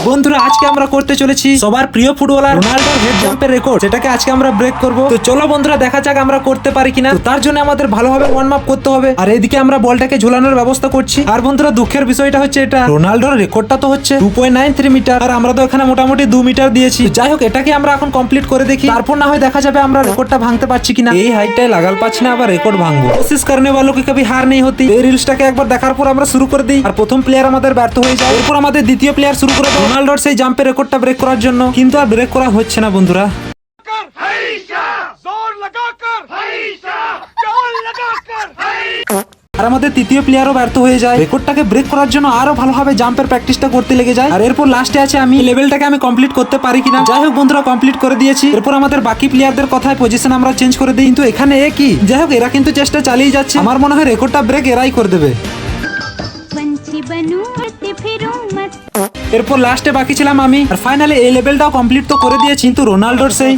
বন্ধুরা আজকে আমরা করতে চলেছি সবার প্রিয় ফুটবলার রোনাল্ডোর হেড জাম্পের রেকর্ড, সেটাকে আজকে আমরা ব্রেক করব। তো চলো বন্ধুরা দেখা যাক আমরা করতে পারি কিনা। তো তার জন্য আমাদের ভালোভাবে ওয়ার্ম আপ করতে হবে, আর এদিকে আমরা বলটাকে ঝোলানোর ব্যবস্থা করছি। আর বন্ধুরা দুঃখের বিষয়টা হচ্ছে এটা রোনাল্ডোর রেকর্ডটা তো হচ্ছে 2.93 মিটার, আর আমরা তো এখানে মোটামুটি 2 মিটার দিয়েছি। তো যাই হোক এটাকে আমরা এখন কমপ্লিট করে দেখি, তারপর না হয় দেখা যাবে আমরা রেকর্ডটা ভাঙতে পারছি কিনা। এই হাইটটাই লাগাল পাচ্ছি না, আবার রেকর্ড ভাঙবো। কোশিশ করনে वालों की कभी हार नहीं होती। এই রিলসটাকে একবার দেখার পর আমরা শুরু করে দিই, আর প্রথম প্লেয়ার আমাদের ব্যর্থ হয়ে যায়। এরপর আমাদের দ্বিতীয় প্লেয়ার শুরু করে দেয় রোনাল্ডোর সেই জাম্পের রেকর্ডটা ব্রেক করার জন্য, কিন্তু আর ব্রেক করা হচ্ছে না বন্ধুরা। আর আমাদের তৃতীয় প্লেয়ারও ব্যর্থ হয়ে যায়। রেকর্ডটাকে ব্রেক করার জন্য আরো ভালোভাবে জাম্পের প্র্যাকটিসটা করতে লেগে যায়। আর এরপর লাস্টে আছে আমি লেভেলটাকে আমি কমপ্লিট করতে পারি কিনা। যাই হোক বন্ধুরা কমপ্লিট করে দিয়েছি। এরপর আমাদের বাকি প্লেয়ারদের কথায় পজিশন আমরা চেঞ্জ করে দিই, কিন্তু এখানে কি যাই হোক এরা কিন্তু চেষ্টা চালিয়ে যাচ্ছে। আমার মনে হয় রেকর্ডটা ব্রেক এরাই করে দেবে। এরপর লাস্টে বাকি ছিলাম আমি, আর ফাইনালি এই লেভেলটাও কমপ্লিট তো করে দিয়েছি, কিন্তু রোনাল্ডোর সেই